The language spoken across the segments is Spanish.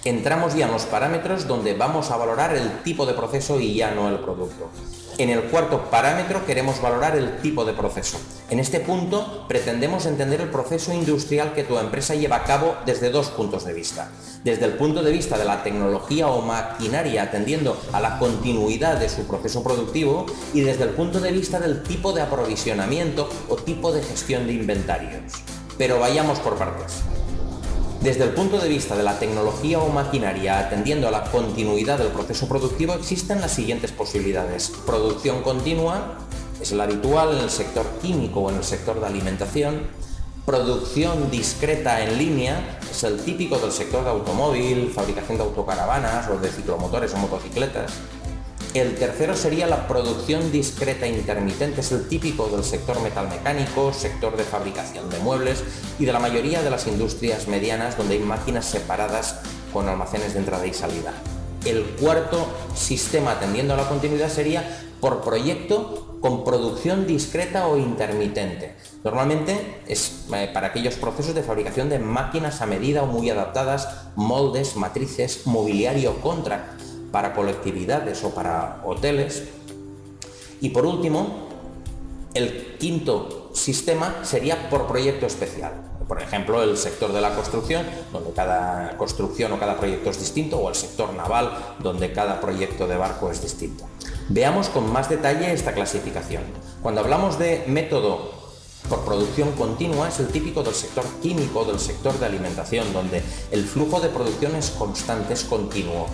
Entramos ya en los parámetros donde vamos a valorar el tipo de proceso y ya no el producto. En el cuarto parámetro queremos valorar el tipo de proceso. En este punto pretendemos entender el proceso industrial que tu empresa lleva a cabo desde dos puntos de vista. Desde el punto de vista de la tecnología o maquinaria atendiendo a la continuidad de su proceso productivo y desde el punto de vista del tipo de aprovisionamiento o tipo de gestión de inventarios. Pero vayamos por partes. Desde el punto de vista de la tecnología o maquinaria atendiendo a la continuidad del proceso productivo existen las siguientes posibilidades. Producción continua, es la habitual en el sector químico o en el sector de alimentación. Producción discreta en línea, es el típico del sector de automóvil, fabricación de autocaravanas o de ciclomotores o motocicletas. El tercero sería la producción discreta intermitente, es el típico del sector metalmecánico, sector de fabricación de muebles y de la mayoría de las industrias medianas donde hay máquinas separadas con almacenes de entrada y salida. El cuarto sistema atendiendo a la continuidad sería por proyecto con producción discreta o intermitente. Normalmente es para aquellos procesos de fabricación de máquinas a medida o muy adaptadas, moldes, matrices, mobiliario contract, para colectividades o para hoteles. Y por último, el quinto sistema sería por proyecto especial. Por ejemplo, el sector de la construcción, donde cada construcción o cada proyecto es distinto, o el sector naval, donde cada proyecto de barco es distinto. Veamos con más detalle esta clasificación. Cuando hablamos de método por producción continua, es el típico del sector químico, del sector de alimentación, donde el flujo de producción es constante, es continuo.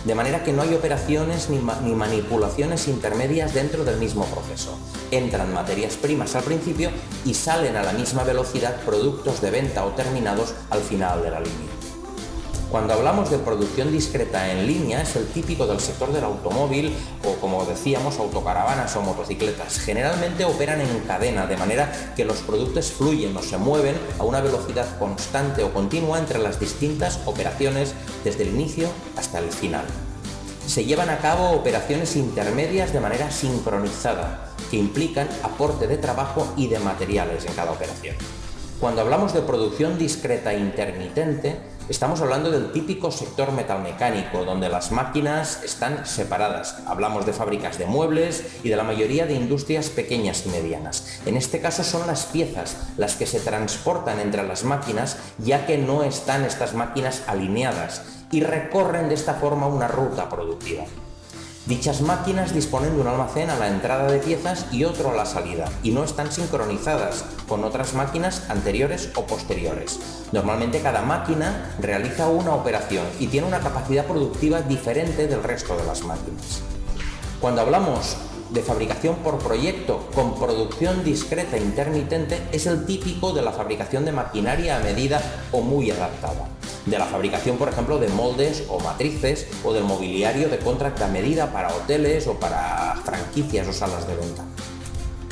De manera que no hay operaciones ni manipulaciones intermedias dentro del mismo proceso. Entran materias primas al principio y salen a la misma velocidad productos de venta o terminados al final de la línea. Cuando hablamos de producción discreta en línea, es el típico del sector del automóvil o, como decíamos, autocaravanas o motocicletas. Generalmente operan en cadena, de manera que los productos fluyen o se mueven a una velocidad constante o continua entre las distintas operaciones desde el inicio hasta el final. Se llevan a cabo operaciones intermedias de manera sincronizada, que implican aporte de trabajo y de materiales en cada operación. Cuando hablamos de producción discreta intermitente, estamos hablando del típico sector metalmecánico, donde las máquinas están separadas. Hablamos de fábricas de muebles y de la mayoría de industrias pequeñas y medianas. En este caso son las piezas las que se transportan entre las máquinas, ya que no están estas máquinas alineadas y recorren de esta forma una ruta productiva. Dichas máquinas disponen de un almacén a la entrada de piezas y otro a la salida, y no están sincronizadas con otras máquinas anteriores o posteriores. Normalmente cada máquina realiza una operación y tiene una capacidad productiva diferente del resto de las máquinas. Cuando hablamos de fabricación por proyecto con producción discreta e intermitente, es el típico de la fabricación de maquinaria a medida o muy adaptada. De la fabricación, por ejemplo, de moldes o matrices o del mobiliario de contract a medida para hoteles o para franquicias o salas de venta.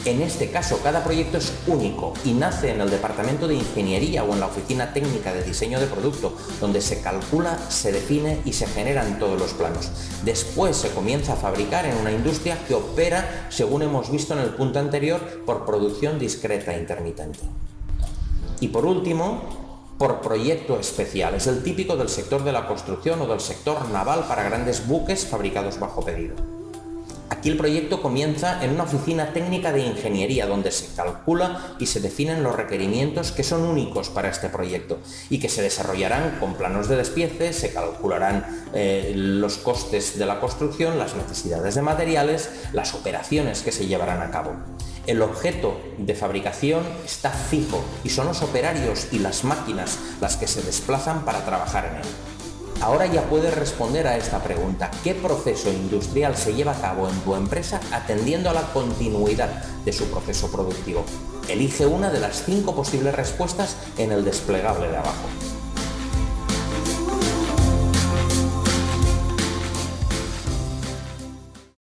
En este caso, cada proyecto es único y nace en el departamento de ingeniería o en la oficina técnica de diseño de producto, donde se calcula, se define y se generan todos los planos. Después se comienza a fabricar en una industria que opera, según hemos visto en el punto anterior, por producción discreta e intermitente. Y por último, por proyecto especial. Es el típico del sector de la construcción o del sector naval para grandes buques fabricados bajo pedido. Aquí el proyecto comienza en una oficina técnica de ingeniería donde se calcula y se definen los requerimientos que son únicos para este proyecto y que se desarrollarán con planos de despiece, se calcularán los costes de la construcción, las necesidades de materiales, las operaciones que se llevarán a cabo. El objeto de fabricación está fijo y son los operarios y las máquinas las que se desplazan para trabajar en él. Ahora ya puedes responder a esta pregunta: ¿qué proceso industrial se lleva a cabo en tu empresa atendiendo a la continuidad de su proceso productivo? Elige una de las 5 posibles respuestas en el desplegable de abajo.